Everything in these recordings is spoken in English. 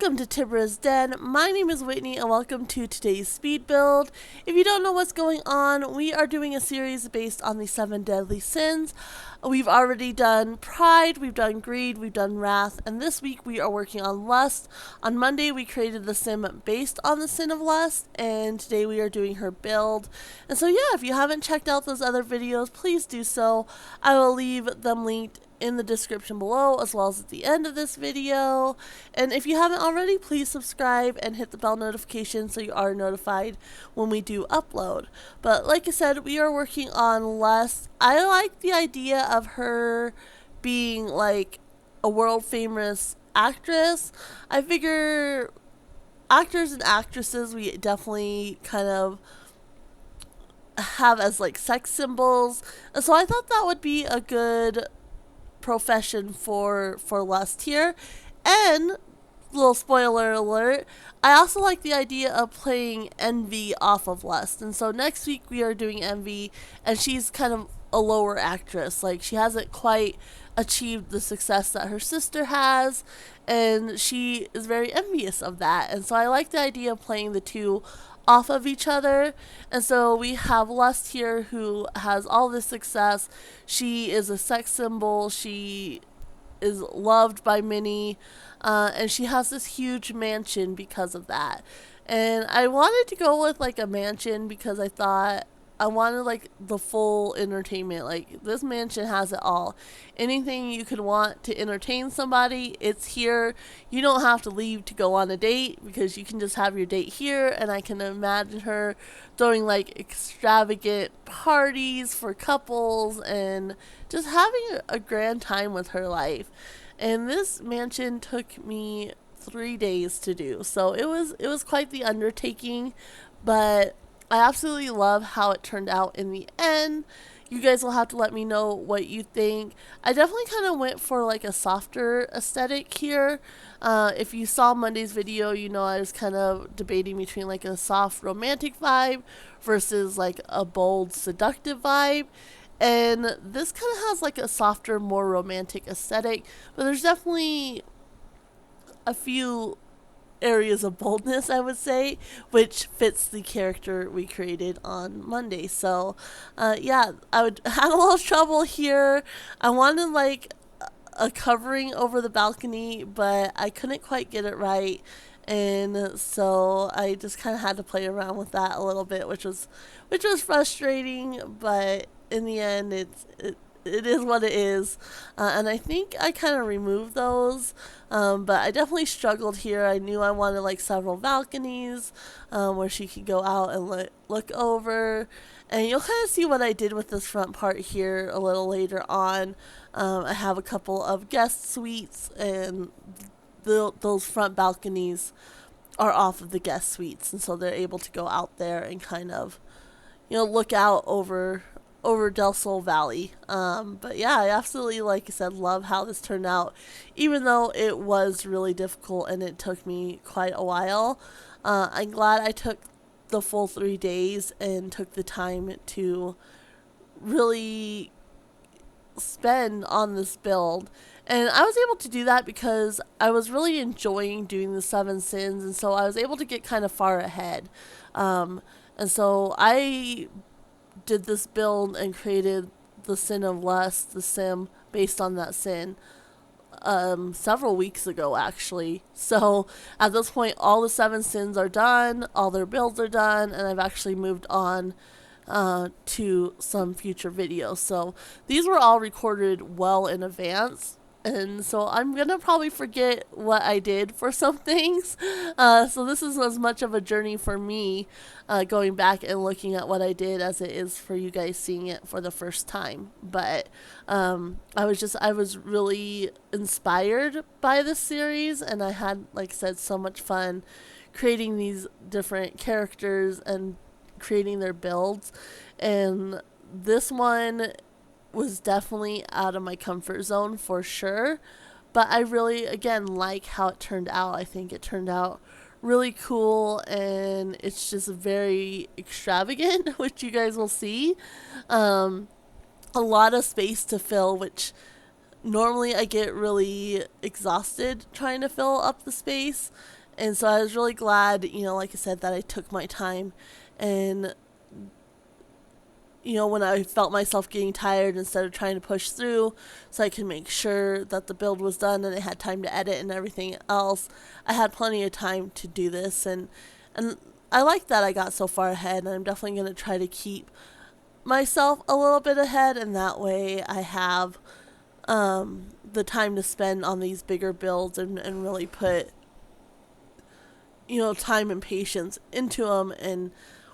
Welcome to Tibra's Den. My name is Whitney and welcome to today's speed build. If you don't know what's going on, we are doing a series based on the 7 deadly sins. We've already done pride, we've done greed, we've done wrath, and this week we are working on lust. On Monday we created the sim based on the sin of lust, and today we are doing her build. And so yeah, if you haven't checked out those other videos, please do so. I will leave them linked in the description below as well as at the end of this video. And if you haven't already, please subscribe and hit the bell notification so you are notified when we do upload. But like I said, we are working on lust. I like the idea of her being like a world famous actress. I figure actors and actresses we definitely kind of have as like sex symbols, and so I thought that would be a good profession for lust here. And little spoiler alert, I also like the idea of playing Envy off of lust, and so next week we are doing Envy, and she's kind of a lower actress, like she hasn't quite achieved the success that her sister has, and she is very envious of that, and so I like the idea of playing the two off of each other. And so we have Lust here, who has all this success. She is a sex symbol, she is loved by many, and she has this huge mansion because of that. And I wanted to go with like a mansion because I thought I wanted like the full entertainment. Like this mansion has it all. Anything you could want to entertain somebody, it's here. You don't have to leave to go on a date because you can just have your date here. And I can imagine her throwing like extravagant parties for couples and just having a grand time with her life. And this mansion took me 3 days to do, so it was quite the undertaking, but I absolutely love how it turned out in the end. You guys will have to let me know what you think. I definitely kind of went for like a softer aesthetic here. If you saw Monday's video, you know I was kind of debating between like a soft romantic vibe versus like a bold seductive vibe. And this kind of has like a softer, more romantic aesthetic, but there's definitely a few areas of boldness, I would say, which fits the character we created on Monday. So, yeah, I would had a little trouble here. I wanted like a covering over the balcony, but I couldn't quite get it right. And so I just kind of had to play around with that a little bit, which was frustrating, but in the end, it is what it is. And I think I kind of removed those, but I definitely struggled here. I knew I wanted like several balconies where she could go out and look over. And you'll kind of see what I did with this front part here a little later on. I have a couple of guest suites, and those front balconies are off of the guest suites, and so they're able to go out there and kind of, look out over Del Sol Valley. But yeah, I absolutely, like I said, love how this turned out, even though it was really difficult and it took me quite a while. I'm glad I took the full 3 days and took the time to really spend on this build. And I was able to do that because I was really enjoying doing the 7 sins, and so I was able to get kind of far ahead. And so I did this build and created the sin of lust, the sim based on that sin, several weeks ago actually. So at this point, all the 7 sins are done, all their builds are done, and I've actually moved on to some future videos. So these were all recorded well in advance, and so I'm gonna probably forget what I did for some things. So this is as much of a journey for me, going back and looking at what I did, as it is for you guys seeing it for the first time. But I was really inspired by this series, and I had, like I said, so much fun creating these different characters and creating their builds. And this one was definitely out of my comfort zone for sure, but I really, again, like how it turned out. I think it turned out really cool, and it's just very extravagant, which you guys will see. A lot of space to fill, which normally I get really exhausted trying to fill up the space. And so I was really glad, like I said, that I took my time and when I felt myself getting tired, instead of trying to push through so I could make sure that the build was done and I had time to edit and everything else, I had plenty of time to do this. And I like that I got so far ahead, and I'm definitely going to try to keep myself a little bit ahead, and that way I have the time to spend on these bigger builds and really put, time and patience into them and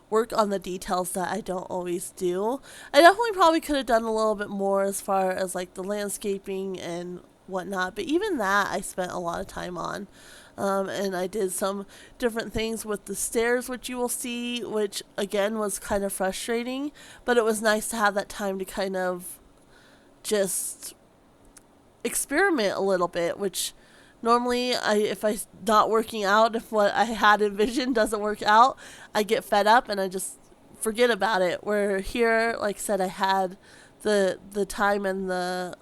work on the details that I don't always do. I definitely probably could have done a little bit more as far as like the landscaping and whatnot, but even that I spent a lot of time on. And I did some different things with the stairs, which you will see, which again was kind of frustrating, but it was nice to have that time to kind of just experiment a little bit, which normally if I'm not working out, if what I had envisioned doesn't work out, I get fed up and I just forget about it. Where here, like I said, I had the time and the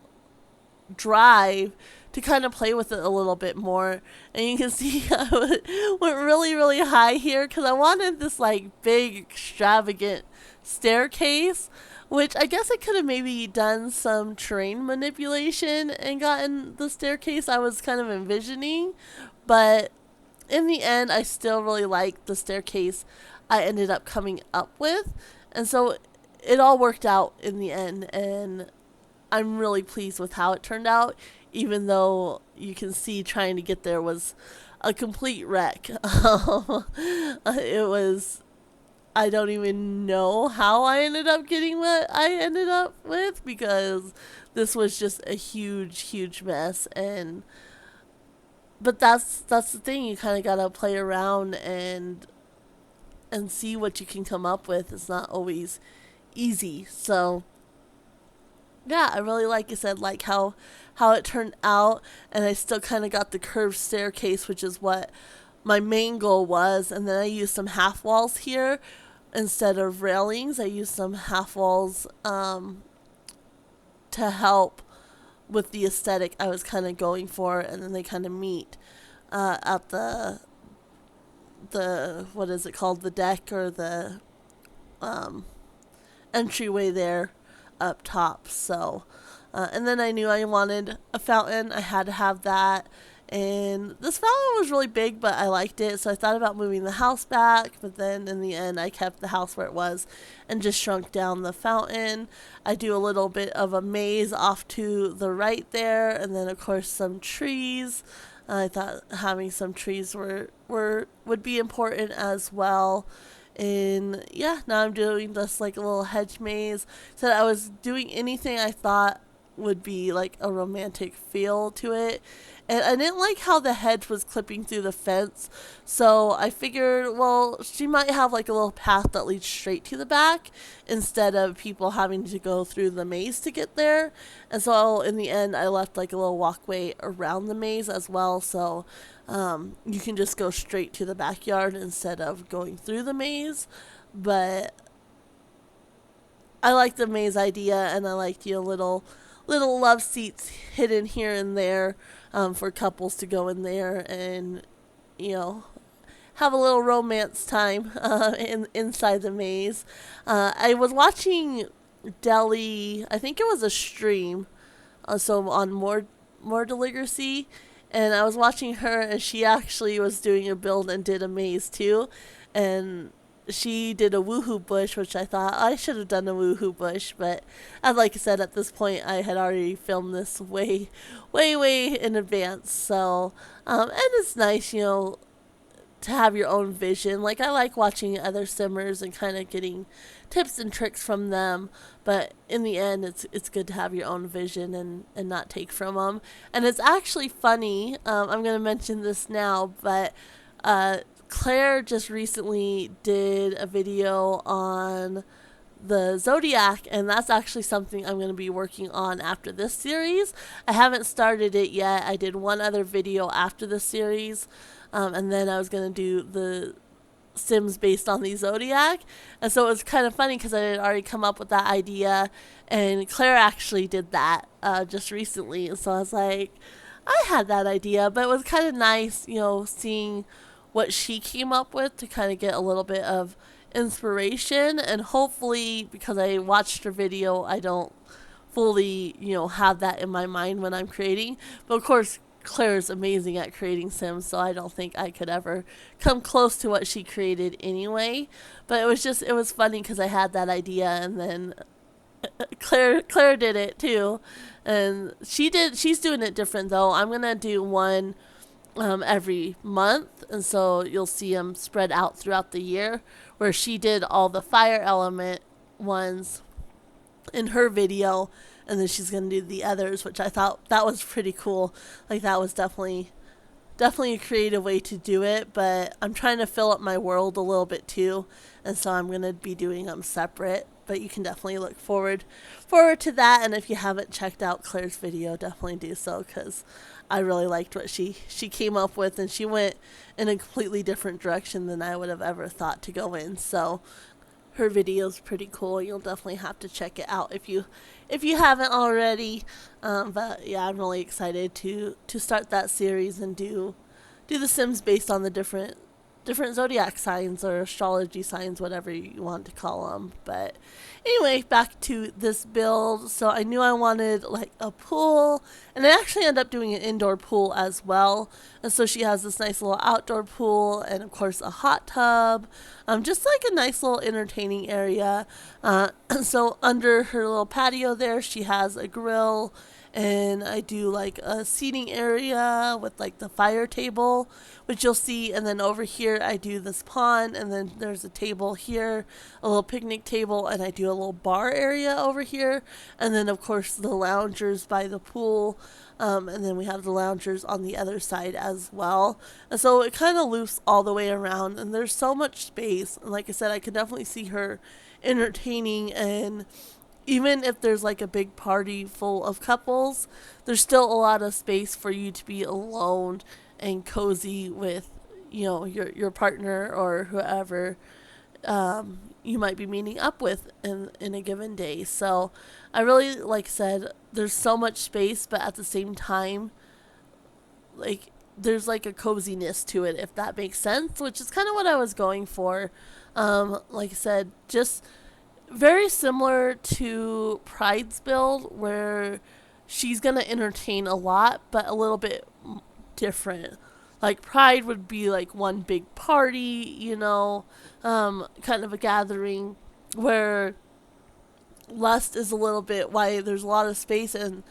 drive to kind of play with it a little bit more. And you can see I went really, really high here because I wanted this like big extravagant staircase, which I guess I could have maybe done some terrain manipulation and gotten the staircase I was kind of envisioning. But in the end, I still really liked the staircase I ended up coming up with. And so it all worked out in the end. And I'm really pleased with how it turned out, even though you can see trying to get there was a complete wreck. It was, I don't even know how I ended up getting what I ended up with, because this was just a huge, huge mess. But that's the thing. You kind of gotta play around and see what you can come up with. It's not always easy. So yeah, I really, like I said, like how it turned out, and I still kind of got the curved staircase, which is what my main goal was. And then I used some half walls here instead of railings. I used some half walls to help with the aesthetic I was kind of going for, and then they kind of meet at the what is it called, the deck, or the entryway there up top. So and then I knew I wanted a fountain. I had to have that. And this fountain was really big, but I liked it, so I thought about moving the house back, but then in the end I kept the house where it was and just shrunk down the fountain. I do a little bit of a maze off to the right there, and then of course some trees. I thought having some trees would be important as well. And yeah, now I'm doing this like a little hedge maze. So I was doing anything I thought would be like a romantic feel to it. And I didn't like how the hedge was clipping through the fence. So I figured, well, she might have like a little path that leads straight to the back instead of people having to go through the maze to get there. And so in the end, I left like a little walkway around the maze as well. So you can just go straight to the backyard instead of going through the maze. But I like the maze idea, and I liked little love seats hidden here and there for couples to go in there and have a little romance time inside the maze. I was watching Deli, I think it was a stream, so on more Deligracy, and I was watching her, and she actually was doing a build and did a maze too, and she did a woohoo bush, which I thought I should have done a woohoo bush, but like I said, at this point I had already filmed this way in advance. So and it's nice, to have your own vision. Like, I like watching other simmers and kind of getting tips and tricks from them, but in the end it's good to have your own vision and not take from them. And it's actually funny, I'm going to mention this now, but Claire just recently did a video on the Zodiac, and that's actually something I'm going to be working on after this series. I haven't started it yet. I did one other video after the series, and then I was going to do the Sims based on the zodiac. And so it was kind of funny because I had already come up with that idea, and Claire actually did that just recently. And so I was like, I had that idea, but it was kind of nice, seeing what she came up with to kind of get a little bit of inspiration. And hopefully, because I watched her video, I don't fully, have that in my mind when I'm creating. But of course, Claire's amazing at creating Sims, so I don't think I could ever come close to what she created anyway. But it was funny because I had that idea, and then Claire did it too, and she's doing it different though. I'm gonna do one every month, and so you'll see them spread out throughout the year. Where she did all the fire element ones in her video, and then she's gonna do the others, which I thought that was pretty cool. Like that was definitely a creative way to do it, but I'm trying to fill up my world a little bit too, and so I'm gonna be doing them separate. But you can definitely look forward to that, and if you haven't checked out Claire's video, definitely do so, because I really liked what she came up with, and she went in a completely different direction than I would have ever thought to go in. So her video's pretty cool. You'll definitely have to check it out if you haven't already. But yeah, I'm really excited to start that series and do the Sims based on the different zodiac signs or astrology signs, whatever you want to call them. But anyway, back to this build. So I knew I wanted like a pool, and I actually ended up doing an indoor pool as well. And so she has this nice little outdoor pool, and of course a hot tub, just like a nice little entertaining area. So under her little patio there, she has a grill, and I do like a seating area with like the fire table, which you'll see. And then over here I do this pond, and then there's a table here, a little picnic table, and I do a little bar area over here. And then of course the loungers by the pool, and then we have the loungers on the other side as well. And so it kind of loops all the way around, and there's so much space. And like I said, I could definitely see her entertaining, and even if there's like a big party full of couples, there's still a lot of space for you to be alone and cozy with, your partner or whoever you might be meeting up with in a given day. So I really, like I said, there's so much space, but at the same time, like there's like a coziness to it, if that makes sense, which is kind of what I was going for. Like I said, just very similar to Pride's build, where she's going to entertain a lot, but a little bit different. Like Pride would be like one big party, kind of a gathering, where Lust is a little bit, why there's a lot of space and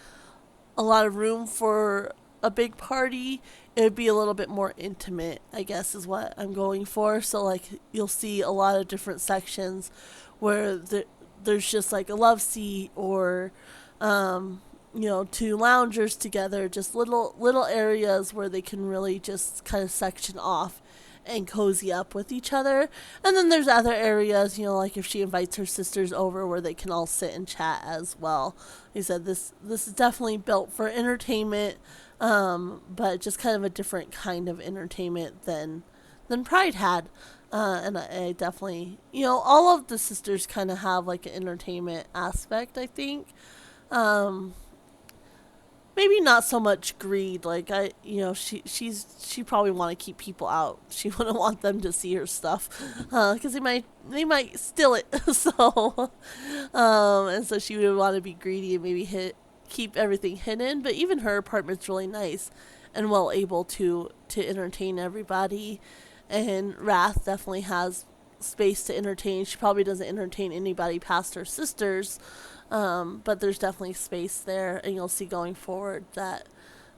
a lot of room for a big party. It would be a little bit more intimate, I guess, is what I'm going for. So like you'll see a lot of different sections where there's just like a love seat, or two loungers together, just little areas where they can really just kind of section off and cozy up with each other. And then there's other areas, like if she invites her sisters over, where they can all sit and chat as well. He said this is definitely built for entertainment, but just kind of a different kind of entertainment than Pride had. And I definitely, all of the sisters kind of have like an entertainment aspect, I think. Maybe not so much greed. Like she probably want to keep people out. She wouldn't want them to see her stuff, because they might steal it. So, and so she would want to be greedy and maybe keep everything hidden. But even her apartment's really nice and well able to entertain everybody. And Wrath definitely has space to entertain. She probably doesn't entertain anybody past her sisters, but there's definitely space there, and you'll see going forward that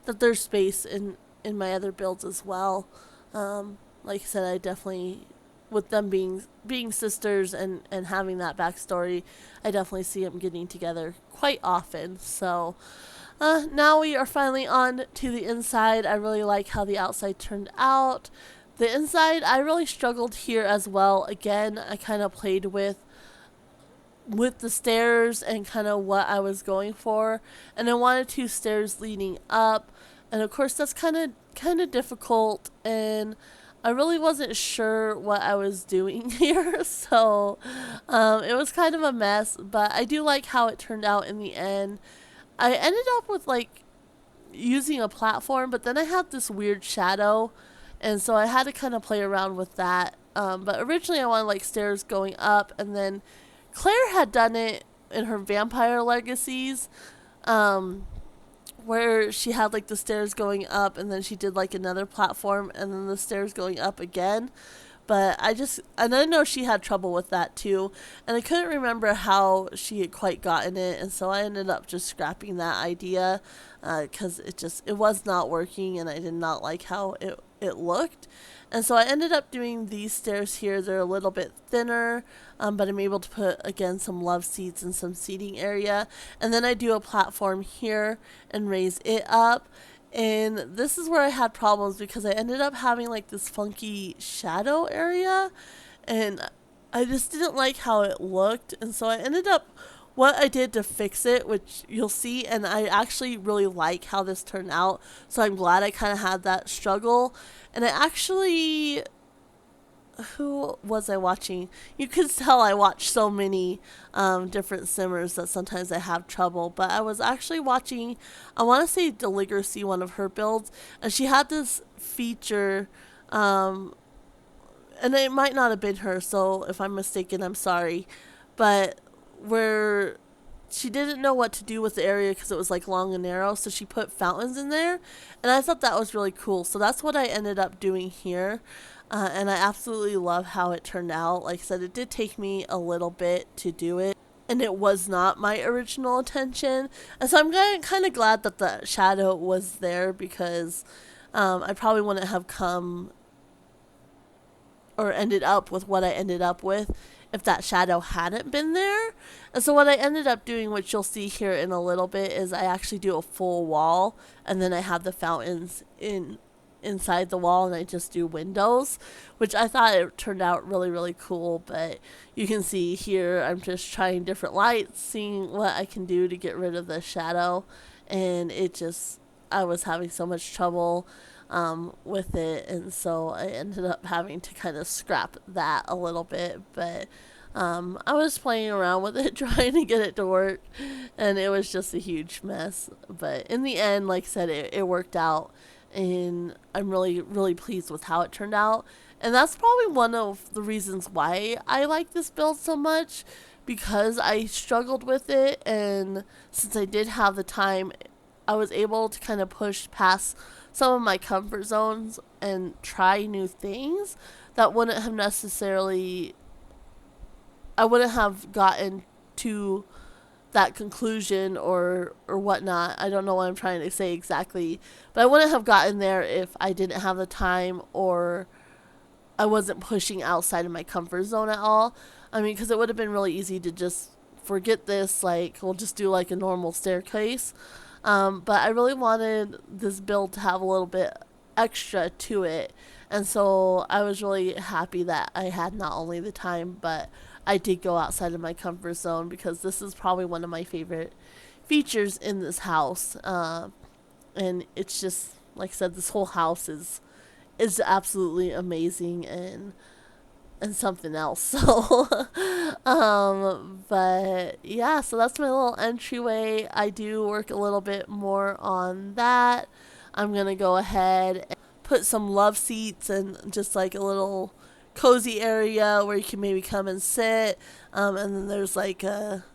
there's space in my other builds as well. Like I said, I definitely, with them being sisters and having that backstory, I definitely see them getting together quite often. So now we are finally on to the inside. I really like how the outside turned out. The inside, I really struggled here as well. Again, I kind of played with the stairs and kind of what I was going for, and I wanted 2 stairs leading up, and of course that's kind of difficult, and I really wasn't sure what I was doing here, so it was kind of a mess, but I do like how it turned out in the end. I ended up with like using a platform, but then I had this weird shadow, and so I had to kind of play around with that. But originally I wanted like stairs going up, and then Claire had done it in her Vampire Legacies, um, where she had like the stairs going up, and then she did like another platform, and then the stairs going up again. But and I know she had trouble with that too, and I couldn't remember how she had quite gotten it, and so I ended up just scrapping that idea because it was not working, and I did not like how it looked. And so I ended up doing these stairs here. They're a little bit thinner, but I'm able to put again some love seats and some seating area, and then I do a platform here and raise it up. And this is where I had problems because I ended up having like this funky shadow area, and I just didn't like how it looked. And so I ended up, what I did to fix it, which you'll see, and I actually really like how this turned out. So I'm glad I kind of had that struggle. And I actually, who was I watching? You could tell I watch so many different simmers that sometimes I have trouble. But I was actually watching, I want to say Deligracy, one of her builds, and she had this feature, and it might not have been her, so if I'm mistaken, I'm sorry. But where she didn't know what to do with the area because it was like long and narrow, so she put fountains in there, and I thought that was really cool. So that's what I ended up doing here. And I absolutely love how it turned out. Like I said, it did take me a little bit to do it, and it was not my original intention. And so I'm kind of glad that the shadow was there because I probably wouldn't have come or ended up with what I ended up with if that shadow hadn't been there. And so what I ended up doing, which you'll see here in a little bit, is I actually do a full wall, and then I have the fountains inside the wall, and I just do windows, which I thought it turned out really, really cool. But you can see here I'm just trying different lights, seeing what I can do to get rid of the shadow, and I was having so much trouble with it, and so I ended up having to kind of scrap that a little bit. But I was playing around with it trying to get it to work, and it was just a huge mess. But in the end, like I said, it worked out, and I'm really, really pleased with how it turned out. And that's probably one of the reasons why I like this build so much, because I struggled with it, and since I did have the time, I was able to kind of push past some of my comfort zones and try new things that wouldn't have necessarily, I wouldn't have gotten to that conclusion or whatnot. I don't know what I'm trying to say exactly, but I wouldn't have gotten there if I didn't have the time or I wasn't pushing outside of my comfort zone at all. I mean, because it would have been really easy to just forget this, like, we'll just do like a normal staircase. But I really wanted this build to have a little bit extra to it. And so I was really happy that I had not only the time, but I did go outside of my comfort zone, because this is probably one of my favorite features in this house. And it's just, like I said, this whole house is absolutely amazing and something else. So but yeah, so that's my little entryway. I do work a little bit more on that. I'm gonna go ahead and put some love seats and just like a little cozy area where you can maybe come and sit, and then there's like a,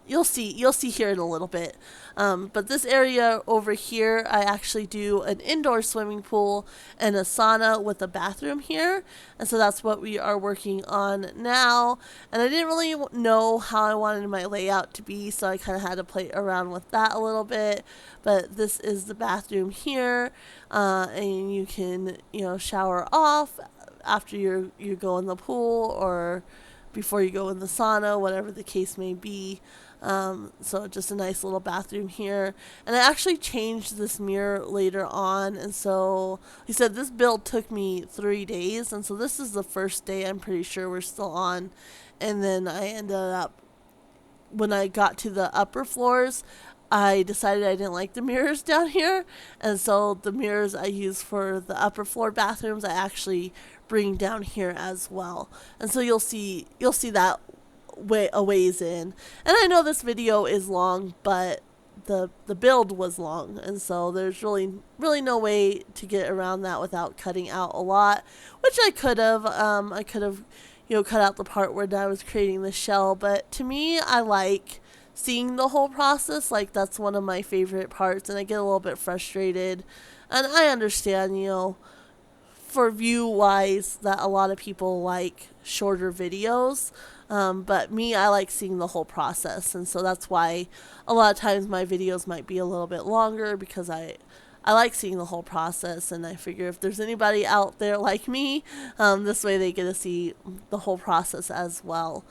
you'll see here in a little bit. But this area over here, I actually do an indoor swimming pool and a sauna with a bathroom here. And so that's what we are working on now. And I didn't really know how I wanted my layout to be, so I kind of had to play around with that a little bit. But this is the bathroom here, and you can, shower off after you go in the pool or before you go in the sauna, whatever the case may be. So just a nice little bathroom here. And I actually changed this mirror later on. And so he said this build took me 3 days. And so this is the first day I'm pretty sure we're still on. And then I ended up, when I got to the upper floors, I decided I didn't like the mirrors down here, and so the mirrors I use for the upper floor bathrooms I actually bring down here as well. And so you'll see that way a ways in. And I know this video is long, but the build was long, and so there's really no way to get around that without cutting out a lot, which I could have. I could have, cut out the part where I was creating the shell. But to me, I like seeing the whole process. Like, that's one of my favorite parts, and I get a little bit frustrated. And I understand, for view wise, that a lot of people like shorter videos. But me, I like seeing the whole process, and so that's why a lot of times my videos might be a little bit longer, because I like seeing the whole process, and I figure if there's anybody out there like me, this way they get to see the whole process as well.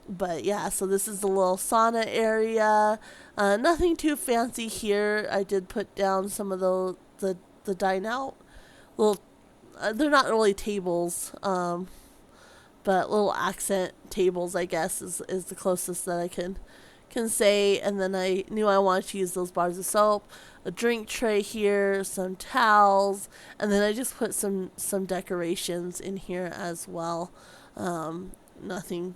But yeah, so this is the little sauna area. Nothing too fancy here. I did put down some of the dine out little. They're not really tables. But little accent tables, I guess, is the closest that I can say. And then I knew I wanted to use those bars of soap, a drink tray here, some towels, and then I just put some decorations in here as well. Nothing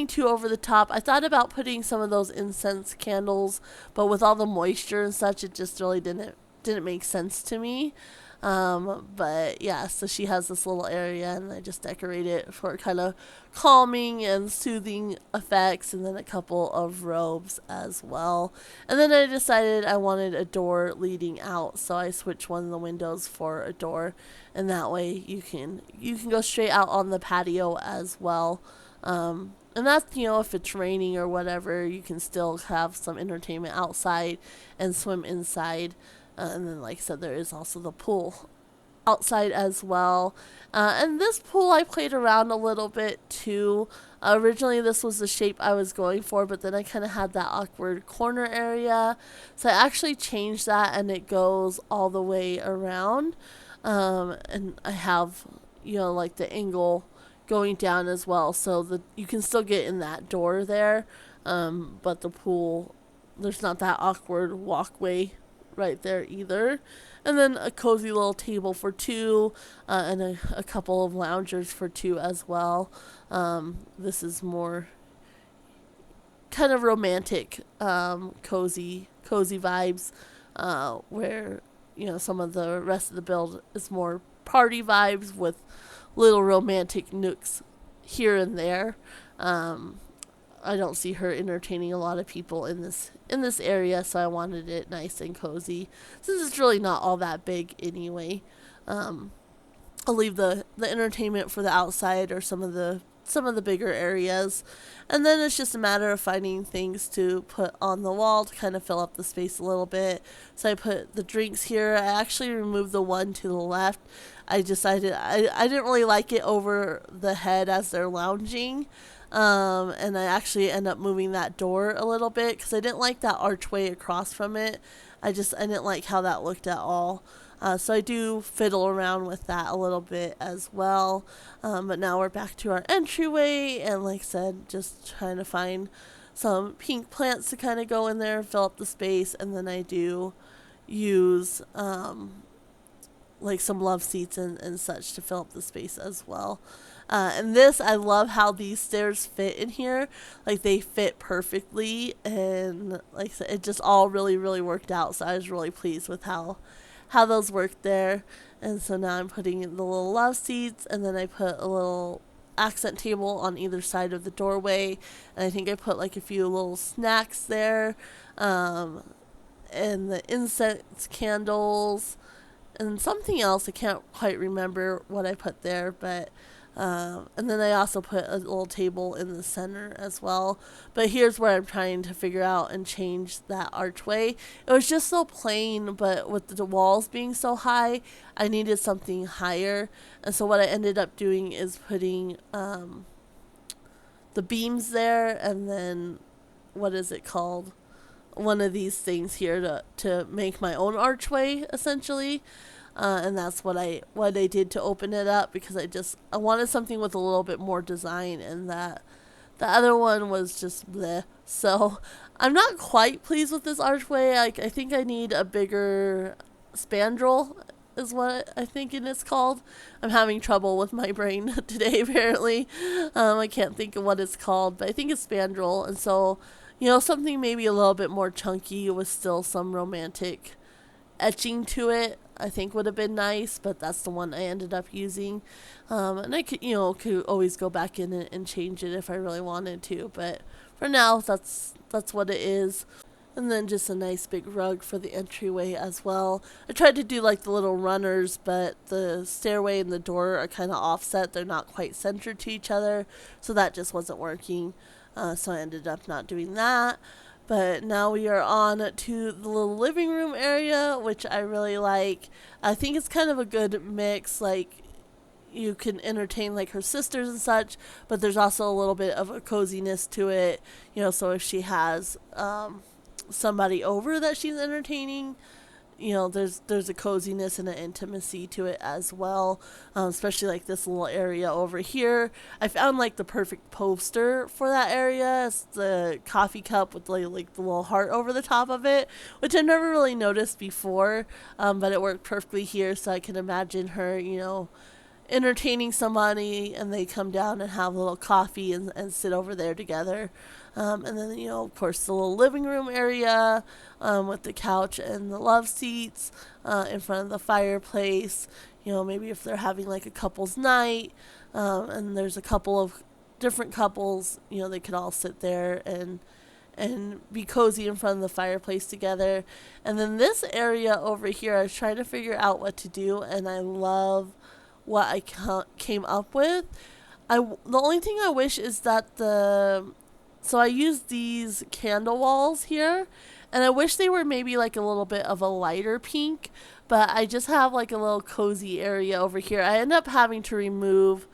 too over the top. I thought about putting some of those incense candles, but with all the moisture and such, it just really didn't make sense to me. But yeah, so she has this little area, and I just decorate it for kind of calming and soothing effects, and then a couple of robes as well. And then I decided I wanted a door leading out, so I switched one of the windows for a door, and that way you can go straight out on the patio as well. And that's, if it's raining or whatever, you can still have some entertainment outside and swim inside. And then, like I said, there is also the pool outside as well. And this pool I played around a little bit too. Originally this was the shape I was going for, but then I kind of had that awkward corner area. So I actually changed that, and it goes all the way around. And I have, like the angle going down as well. So you can still get in that door there. But the pool, there's not that awkward walkway right there either. And then a cozy little table for two, and a couple of loungers for two as well. This is more kind of romantic, cozy vibes, where some of the rest of the build is more party vibes with little romantic nooks here and there. I don't see her entertaining a lot of people in this area, so I wanted it nice and cozy, since it's really not all that big anyway. I'll leave the entertainment for the outside, or some of the bigger areas, and then it's just a matter of finding things to put on the wall to kind of fill up the space a little bit. So I put the drinks here. I actually removed the one to the left. I decided I didn't really like it over the head as they're lounging. And I actually end up moving that door a little bit, because I didn't like that archway across from it. I didn't like how that looked at all. So I do fiddle around with that a little bit as well. But now we're back to our entryway, and like I said, just trying to find some pink plants to kind of go in there and fill up the space. And then I do use like some love seats and such to fill up the space as well. And this, I love how these stairs fit in here. Like, they fit perfectly, and like I said, it just all really, really worked out. So I was really pleased with how those worked there. And so now I'm putting in the little love seats, and then I put a little accent table on either side of the doorway. And I think I put like a few little snacks there, and the incense candles, and something else. I can't quite remember what I put there, but and then I also put a little table in the center as well. But here's where I'm trying to figure out and change that archway. It was just so plain, but with the walls being so high, I needed something higher. And so what I ended up doing is putting the beams there, and then, what is it called? One of these things here to make my own archway, essentially. And that's what I did to open it up, because I wanted something with a little bit more design, and that The other one was just bleh. So I'm not quite pleased with this archway. I think I need a bigger spandrel is what I think it's called. I'm having trouble with my brain today, apparently. I can't think of what it's called, but I think it's spandrel. And so, something maybe a little bit more chunky with still some romantic etching to it, I think would have been nice, but that's the one I ended up using. And I could always go back in and change it if I really wanted to, but for now, that's what it is. And then just a nice big rug for the entryway as well. I tried to do like the little runners, but the stairway and the door are kind of offset. They're not quite centered to each other, so that just wasn't working. So I ended up not doing that. But now we are on to the little living room area, which I really like. I think it's kind of a good mix. Like, you can entertain like her sisters and such, but there's also a little bit of a coziness to it. So if she has somebody over that she's entertaining, there's a coziness and an intimacy to it as well, especially like this little area over here. I found like the perfect poster for that area. It's the coffee cup with like the little heart over the top of it, which I've never really noticed before, but it worked perfectly here. So I can imagine her, entertaining somebody, and they come down and have a little coffee and sit over there together. And then, of course, the little living room area with the couch and the love seats in front of the fireplace. Maybe if they're having like a couple's night, and there's a couple of different couples, they could all sit there and be cozy in front of the fireplace together. And then this area over here, I was trying to figure out what to do, and I love what I came up with. The only thing I wish is that so I used these candle walls here, and I wish they were maybe like a little bit of a lighter pink, but I just have like a little cozy area over here. I end up having to remove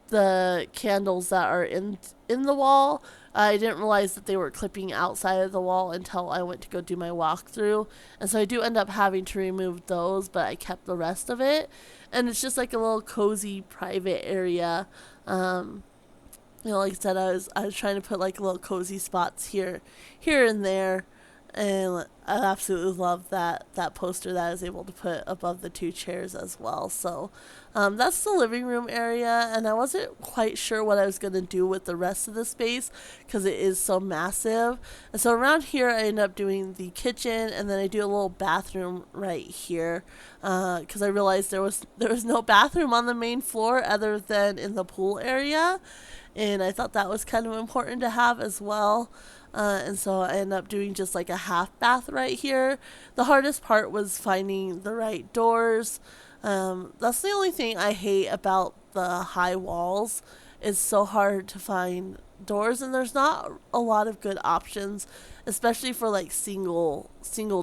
the candles that are in the wall. I didn't realize that they were clipping outside of the wall until I went to go do my walkthrough, and so I do end up having to remove those, but I kept the rest of it, and it's just like a little cozy private area. Like I said, I was trying to put like little cozy spots here and there, and I absolutely love that poster that I was able to put above the two chairs as well. So that's the living room area, and I wasn't quite sure what I was going to do with the rest of the space because it is so massive. And so around here I end up doing the kitchen, and then I do a little bathroom right here because I realized there was no bathroom on the main floor other than in the pool area, and I thought that was kind of important to have as well. And so I ended up doing just like a half bath right here. The hardest part was finding the right doors. That's the only thing I hate about the high walls. It's so hard to find doors, and there's not a lot of good options, especially for like single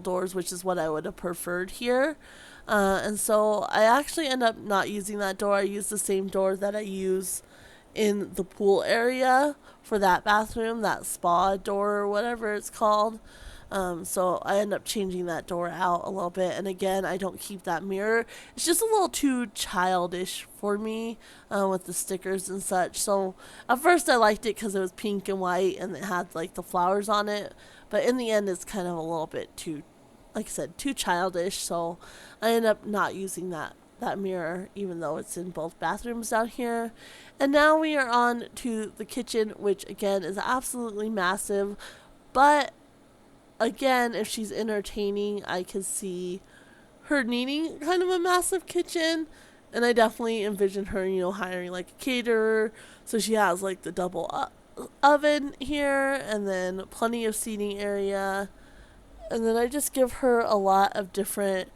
doors, which is what I would have preferred here. And so I actually end up not using that door. I use the same door that I use in the pool area for that bathroom, that spa door or whatever it's called. So I end up changing that door out a little bit, and again, I don't keep that mirror. It's just a little too childish for me with the stickers and such. So at first I liked it because it was pink and white and it had like the flowers on it, but in the end it's kind of a little bit too, like I said, too childish. So I end up not using that mirror, even though it's in both bathrooms down here. And now we are on to the kitchen, which again is absolutely massive, but again, if she's entertaining, I could see her needing kind of a massive kitchen, and I definitely envision her, hiring like a caterer, so she has like the double oven here, and then plenty of seating area, and then I just give her a lot of different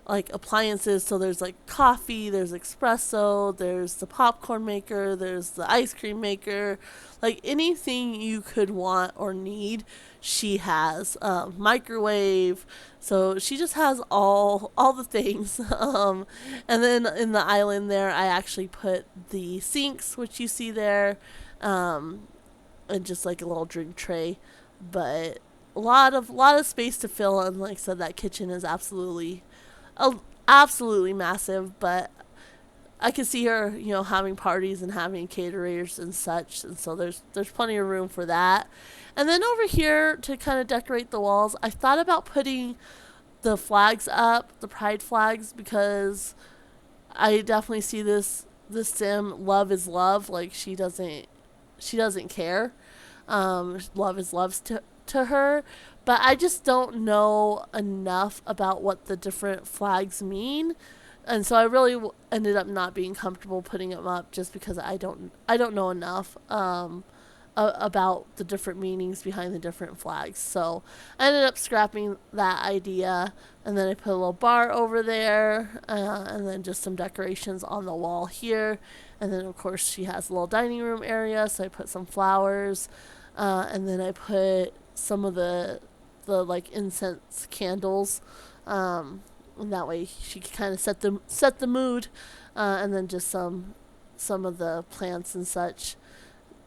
like appliances. So there's like coffee, there's espresso, there's the popcorn maker, there's the ice cream maker, like anything you could want or need she has. Microwave, so she just has all the things. And then in the island there I actually put the sinks, which you see there, and just like a little drink tray, but a lot of space to fill. And like I said, that kitchen is absolutely massive, but I could see her, having parties and having caterers and such, and so there's plenty of room for that. And then over here to kind of decorate the walls, I thought about putting the flags up, the pride flags, because I definitely see this sim, love is love. Like she doesn't care. Love is love to her, but I just don't know enough about what the different flags mean, and so I really ended up not being comfortable putting them up just because I don't know enough about the different meanings behind the different flags. So I ended up scrapping that idea, and then I put a little bar over there, and then just some decorations on the wall here, and then of course she has a little dining room area, so I put some flowers, and then I put some of the like incense candles, and that way she could kind of set the mood, and then just some of the plants and such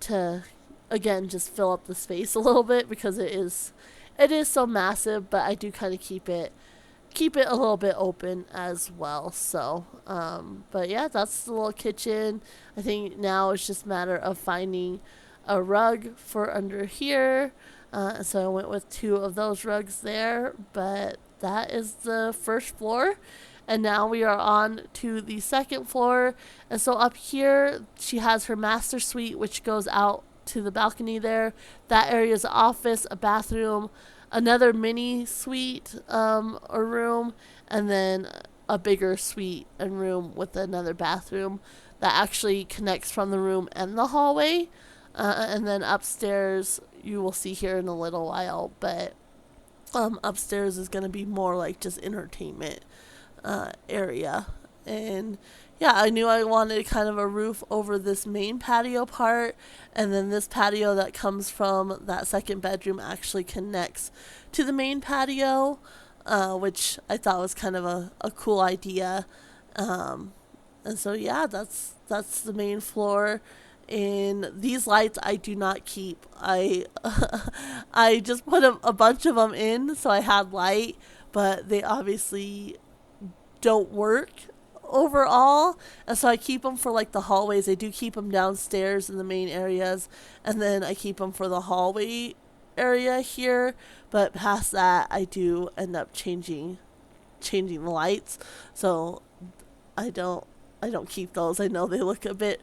to again just fill up the space a little bit, because it is so massive, but I do kind of keep it a little bit open as well. So but yeah, that's the little kitchen. I think now it's just a matter of finding a rug for under here, so I went with 2 of those rugs there. But that is the first floor, and now we are on to the second floor. And so up here she has her master suite, which goes out to the balcony there. That area is an office, a bathroom, another mini suite, or room, and then a bigger suite and room with another bathroom that actually connects from the room and the hallway. And then upstairs, you will see here in a little while, but upstairs is going to be more like just entertainment area. And yeah, I knew I wanted kind of a roof over this main patio part, and then this patio that comes from that second bedroom actually connects to the main patio, which I thought was kind of a cool idea. And so yeah, that's the main floor. And these lights I do not keep. I just put a bunch of them in so I had light, but they obviously don't work overall, and so I keep them for like the hallways. I do keep them downstairs in the main areas, and then I keep them for the hallway area here, but past that I do end up changing the lights. So I don't keep those. I know they look a bit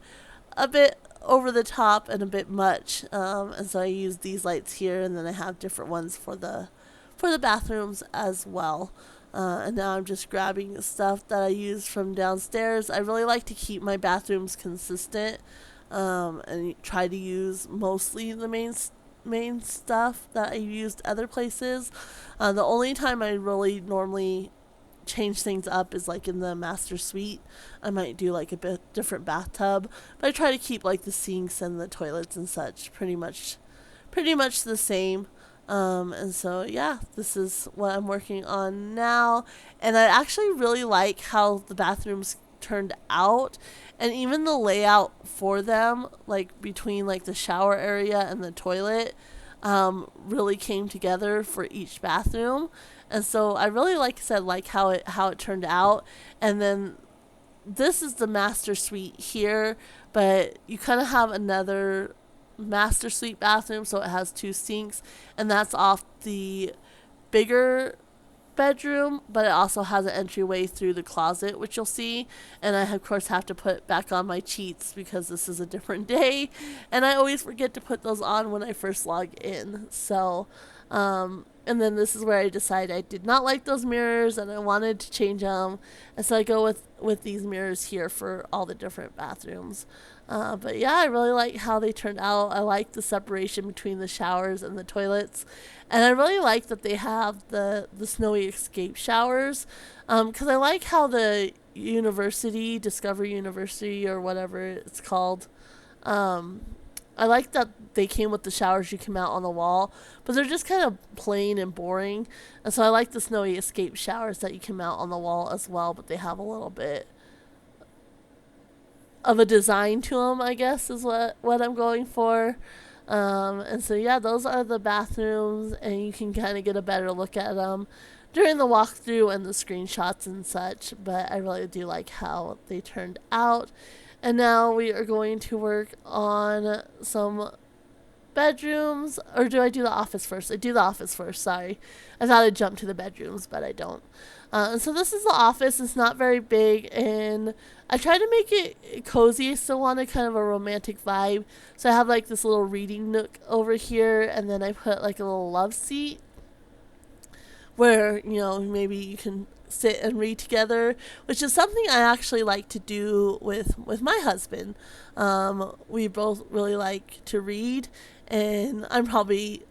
over the top and a bit much, and so I use these lights here, and then I have different ones for the bathrooms as well. And now I'm just grabbing the stuff that I used from downstairs. I really like to keep my bathrooms consistent, and try to use mostly the main stuff that I used other places. The only time I really normally change things up is like in the master suite. I might do like a bit different bathtub, but I try to keep like the sinks and the toilets and such pretty much the same. And so yeah, this is what I'm working on now, and I actually really like how the bathrooms turned out, and even the layout for them, like between like the shower area and the toilet, really came together for each bathroom. And so I really, like I said, like how it turned out. And then this is the master suite here, but you kind of have another master suite bathroom, so it has 2 sinks, and that's off the bigger bedroom, but it also has an entryway through the closet, which you'll see. And I of course have to put back on my cheats because this is a different day, and I always forget to put those on when I first log in. So and then this is where I decide I did not like those mirrors and I wanted to change them, and so I go with these mirrors here for all the different bathrooms. But yeah, I really like how they turned out. I like the separation between the showers and the toilets, and I really like that they have the snowy escape showers, because I like how the Discovery University or whatever it's called, I like that they came with the showers you come out on the wall, but they're just kind of plain and boring. And so I like the snowy escape showers that you come out on the wall as well, but they have a little bit of a design to them, I guess, is what I'm going for. And so yeah, those are the bathrooms, and you can kind of get a better look at them during the walkthrough and the screenshots and such, but I really do like how they turned out. And now we are going to work on some bedrooms, or do I do the office first? I do the office first, sorry. I thought I'd jump to the bedrooms, but I don't. And so this is the office. It's not very big, and I try to make it cozy. I still wanted kind of a romantic vibe. So I have like this little reading nook over here, and then I put like a little love seat where, maybe you can sit and read together, which is something I actually like to do with my husband. We both really like to read, and I'm probably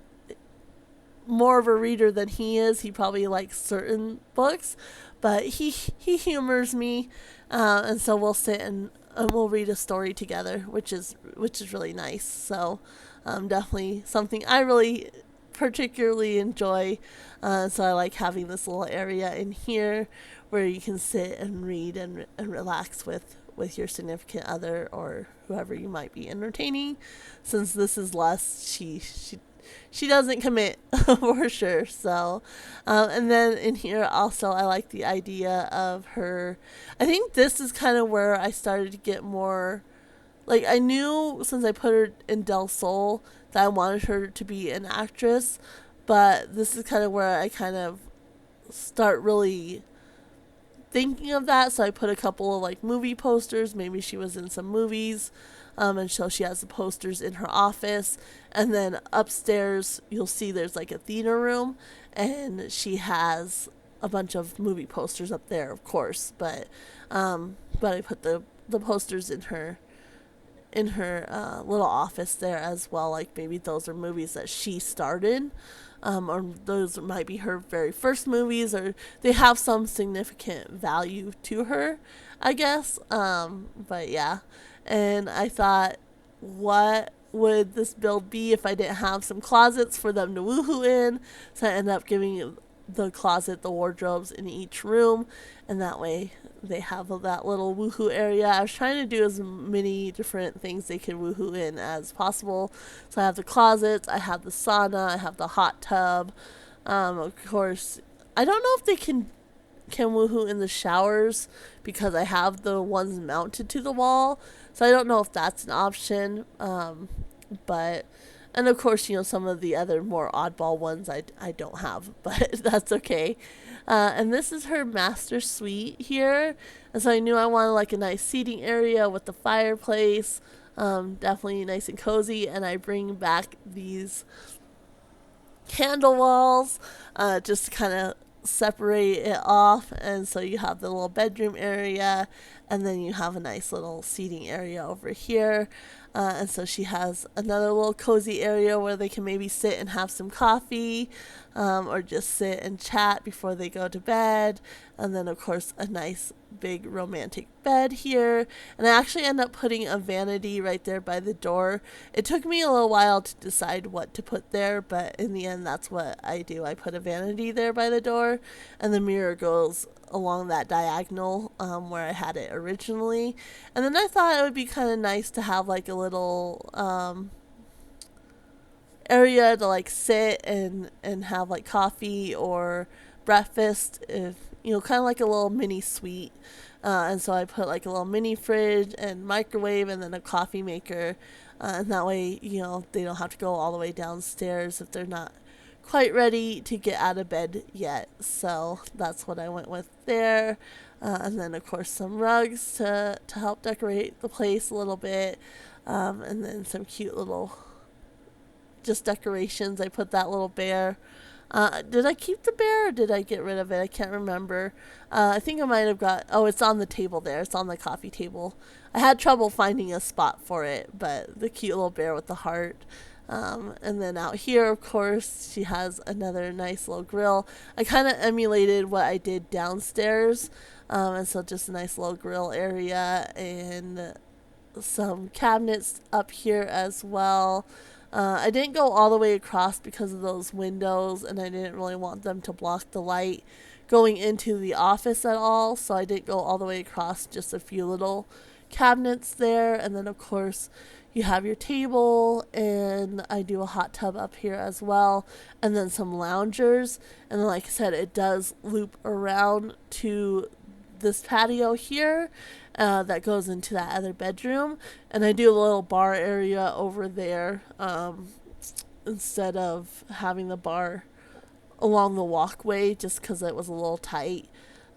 more of a reader than he is. He probably likes certain books, but he humors me, and so we'll sit and we'll read a story together, which is really nice. So definitely something I really particularly enjoy. So I like having this little area in here where you can sit and read and relax with your significant other or whoever you might be entertaining. Since this is less, she doesn't commit for sure. So, and then in here also, I like the idea of her. I think this is kind of where I started to get more. Like, I knew since I put her in Del Sol that I wanted her to be an actress, but this is kind of where I kind of start really thinking of that. So I put a couple of like movie posters. Maybe she was in some movies. And so she has the posters in her office. And then upstairs, you'll see there's like a theater room. And she has a bunch of movie posters up there, of course. But I put the posters in her little office there as well. Like maybe those are movies that she starred in. Or those might be her very first movies, or they have some significant value to her, I guess. But yeah. And I thought, what would this build be if I didn't have some closets for them to woohoo in? So I ended up giving the closet the wardrobes in each room, and that way they have that little woohoo area. I was trying to do as many different things they could woohoo in as possible. So I have the closets, I have the sauna, I have the hot tub. Of course, I don't know if they can woohoo in the showers because I have the ones mounted to the wall. So I don't know if that's an option. But and of course, some of the other more oddball ones I don't have, but that's okay. And this is her master suite here. And so I knew I wanted like a nice seating area with the fireplace. Definitely nice and cozy. And I bring back these candle walls just to kind of separate it off. And so you have the little bedroom area, and then you have a nice little seating area over here. And so she has another little cozy area where they can maybe sit and have some coffee, or just sit and chat before they go to bed. And then, of course, a nice big romantic bed here. And I actually end up putting a vanity right there by the door. It took me a little while to decide what to put there, but in the end, that's what I do. I put a vanity there by the door, and the mirror goes along that diagonal where I had it originally. And then I thought it would be kind of nice to have like a little area to like sit and have like coffee or breakfast, if kind of like a little mini suite. And so I put like a little mini fridge and microwave and then a coffee maker, and that way they don't have to go all the way downstairs if they're not quite ready to get out of bed yet. So that's what I went with there. And then of course some rugs to help decorate the place a little bit, and then some cute little just decorations. I put that little bear. Did I keep the bear or did I get rid of it? I can't remember. I think I might have it's on the table there. It's on the coffee table. I had trouble finding a spot for it, but the cute little bear with the heart. And then out here, of course, she has another nice little grill. I kind of emulated what I did downstairs. And so just a nice little grill area and some cabinets up here as well. I didn't go all the way across because of those windows, and I didn't really want them to block the light going into the office at all. So I didn't go all the way across, just a few little cabinets there. And then, of course, you have your table, and I do a hot tub up here as well, and then some loungers. And then, like I said, it does loop around to this patio here that goes into that other bedroom. And I do a little bar area over there instead of having the bar along the walkway just because it was a little tight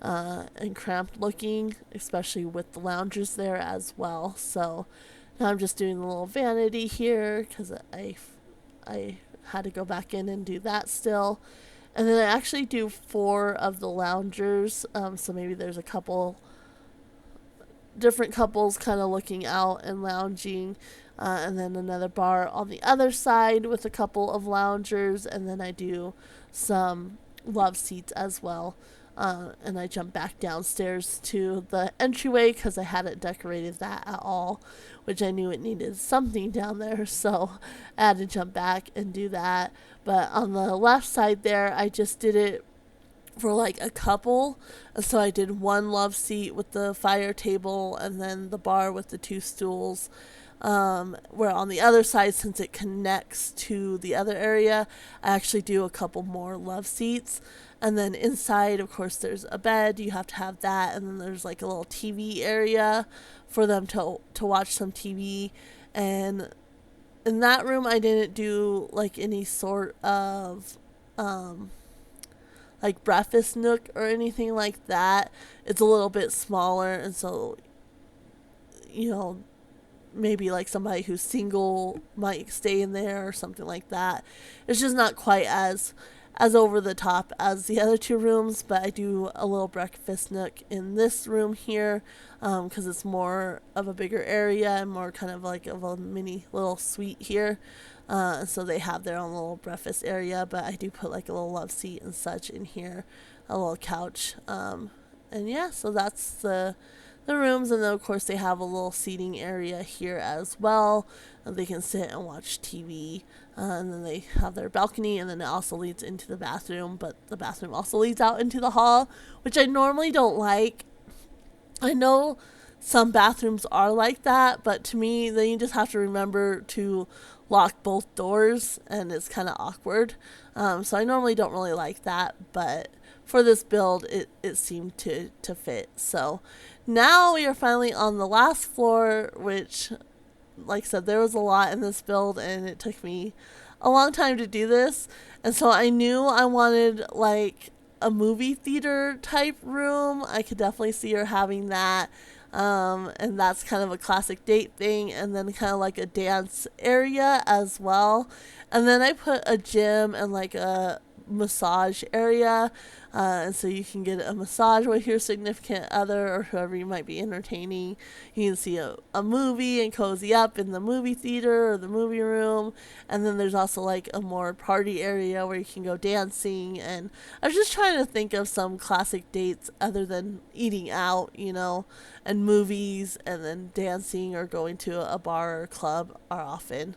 and cramped looking, especially with the loungers there as well. So now I'm just doing a little vanity here because I had to go back in and do that still. And then I actually do 4 of the loungers. So maybe there's a couple different couples kind of looking out and lounging. And then another bar on the other side with a couple of loungers. And then I do some love seats as well. And I jump back downstairs to the entryway because I hadn't decorated that at all, which I knew it needed something down there, so I had to jump back and do that. But on the left side there, I just did it for like a couple. So I did 1 love seat with the fire table and then the bar with the 2 stools. Where on the other side, since it connects to the other area, I actually do a couple more love seats. And then inside, of course, there's a bed. You have to have that. And then there's like a little TV area for them to watch some TV. And in that room, I didn't do like any sort of like breakfast nook or anything like that. It's a little bit smaller. And so, you know, maybe like somebody who's single might stay in there or something like that. It's just not quite as over the top as the other 2 rooms, but I do a little breakfast nook in this room here because it's more of a bigger area and more kind of like of a mini little suite here. So they have their own little breakfast area, but I do put like a little love seat and such in here, a little couch. And yeah, so that's the rooms. And then of course they have a little seating area here as well. They can sit and watch TV. And then they have their balcony, and then it also leads into the bathroom, but the bathroom also leads out into the hall, which I normally don't like. I know some bathrooms are like that, but to me, then you just have to remember to lock both doors, and it's kind of awkward. So I normally don't really like that, but for this build, it seemed to fit. So now we are finally on the last floor, which, like I said, there was a lot in this build, and it took me a long time to do this. And so I knew I wanted like a movie theater type room. I could definitely see her having that. And that's kind of a classic date thing. And then kind of like a dance area as well. And then I put a gym and like a massage area, and so you can get a massage with your significant other or whoever you might be entertaining. You can see a movie and cozy up in the movie theater or the movie room. And then there's also like a more party area where you can go dancing. And I was just trying to think of some classic dates other than eating out, you know, and movies, and then dancing or going to a bar or club are often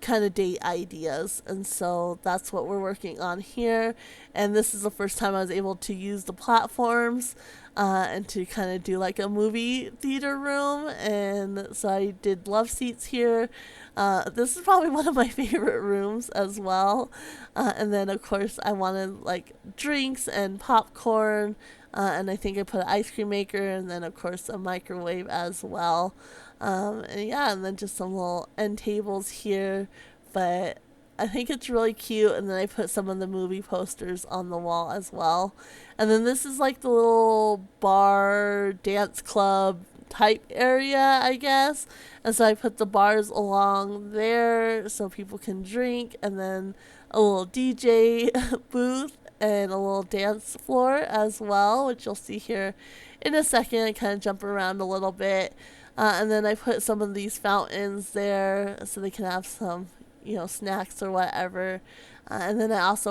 kind of date ideas. And so that's what we're working on here. And this is the first time I was able to use the platforms and to kind of do like a movie theater room. And so I did love seats here. This is probably one of my favorite rooms as well. And then of course I wanted like drinks and popcorn, and I think I put an ice cream maker, and then of course a microwave as well. And yeah, and then just some little end tables here. But I think it's really cute. And then I put some of the movie posters on the wall as well. And then this is like the little bar dance club type area, I guess. And so I put the bars along there so people can drink, and then a little DJ booth and a little dance floor as well, which you'll see here in a second. I kind of jump around a little bit. And then I put some of these fountains there so they can have some, you know, snacks or whatever. And then I was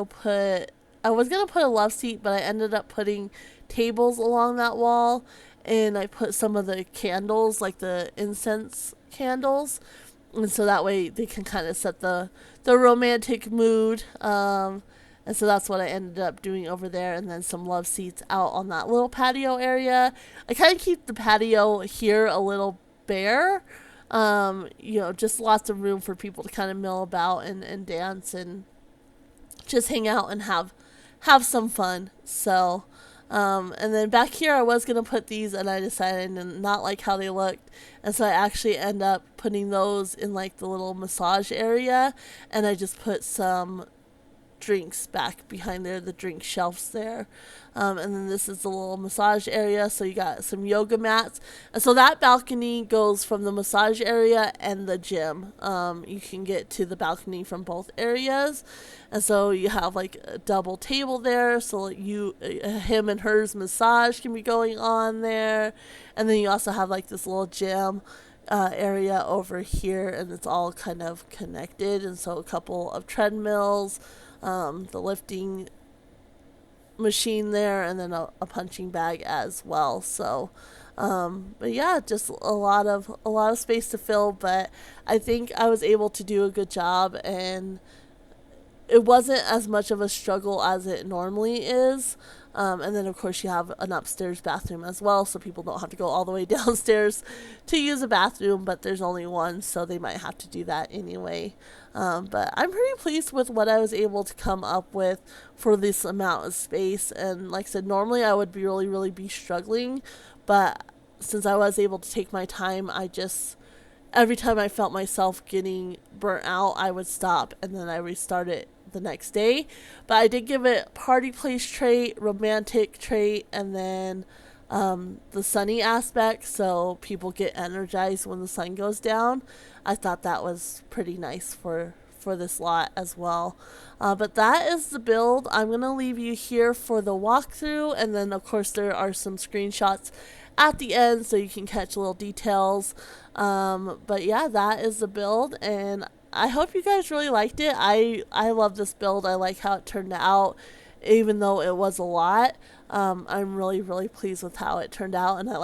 going to put a love seat, but I ended up putting tables along that wall. And I put some of the candles, like the incense candles. And so that way they can kind of set the romantic mood. And so that's what I ended up doing over there. And then some love seats out on that little patio area. I kind of keep the patio here a little bare Just lots of room for people to kind of mill about and dance and just hang out and have some fun. So, and then back here, I was gonna put these, and I decided I did not like how they looked, and so I actually end up putting those in like the little massage area, and I just put some drinks back behind there, the drink shelves there. And then this is the little massage area. So you got some yoga mats. And so that balcony goes from the massage area and the gym. You can get to the balcony from both areas. And so you have like a double table there. So him and hers massage can be going on there. And then you also have like this little gym area over here, and it's all kind of connected. And so a couple of treadmills, the lifting machine there, and then a punching bag as well. So, but yeah, just a lot of space to fill. But I think I was able to do a good job, and it wasn't as much of a struggle as it normally is. And then, of course, you have an upstairs bathroom as well, so people don't have to go all the way downstairs to use a bathroom, but there's only one, so they might have to do that anyway. But I'm pretty pleased with what I was able to come up with for this amount of space. And like I said, normally I would be really, really be struggling, but since I was able to take my time, every time I felt myself getting burnt out, I would stop and then I restart it the next day. But I did give it party place trait, romantic trait, and then the sunny aspect, so people get energized when the sun goes down. I thought that was pretty nice for this lot as well. But that is the build. I'm going to leave you here for the walkthrough, and then of course there are some screenshots at the end so you can catch little details. But yeah, that is the build, and I hope you guys really liked it. I love this build. I like how it turned out, even though it was a lot. I'm really, really pleased with how it turned out, and I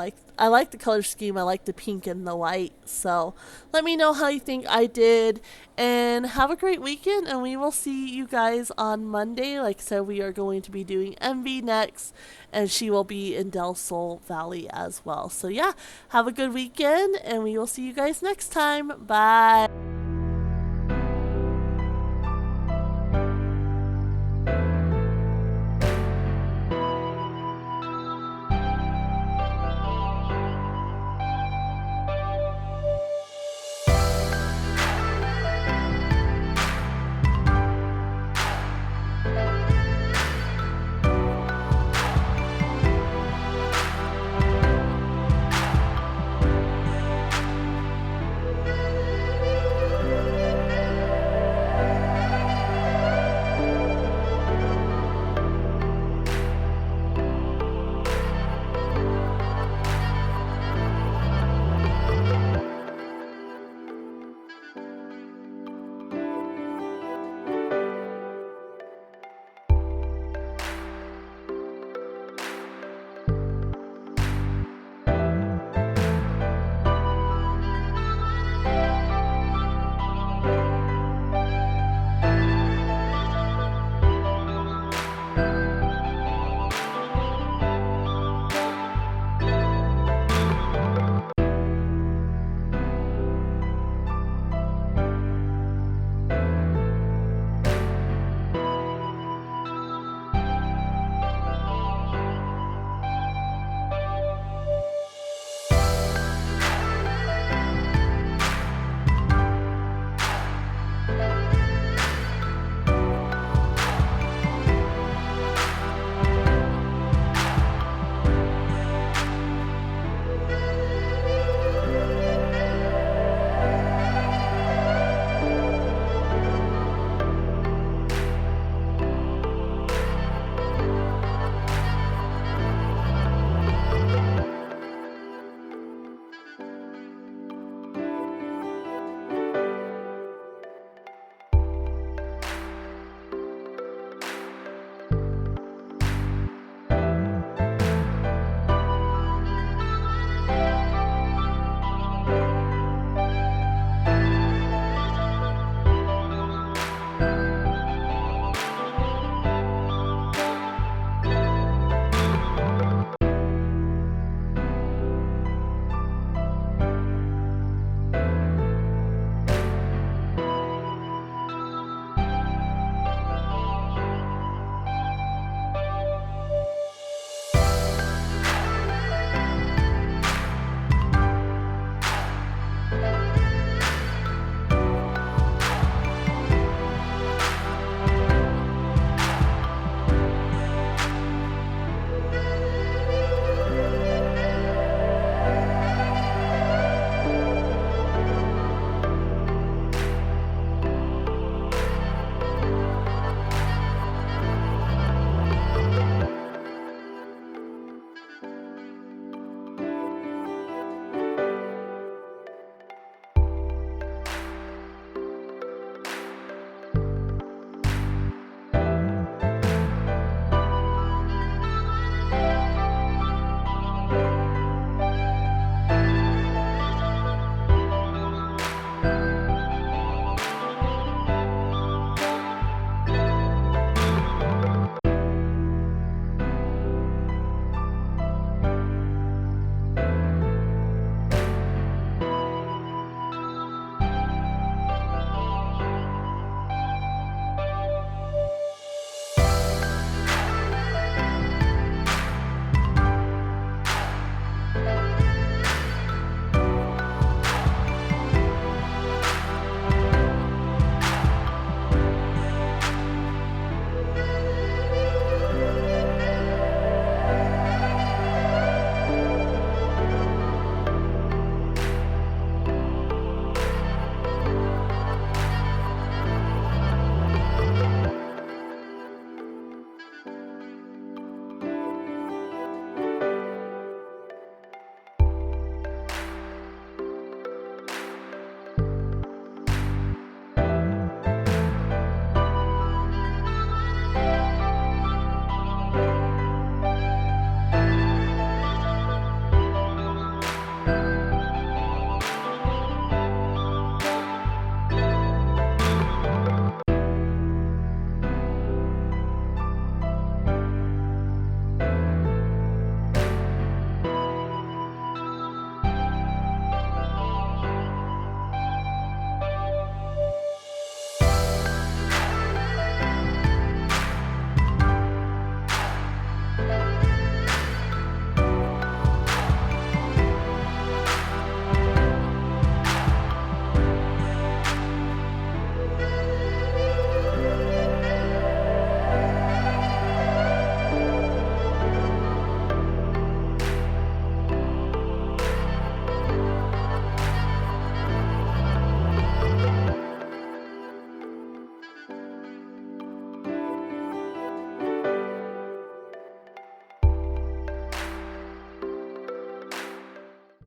like the color scheme. I like the pink and the white. So let me know how you think I did, and have a great weekend, and we will see you guys on Monday. Like I said, we are going to be doing Envy next, and she will be in Del Sol Valley as well. So yeah, have a good weekend, and we will see you guys next time. Bye.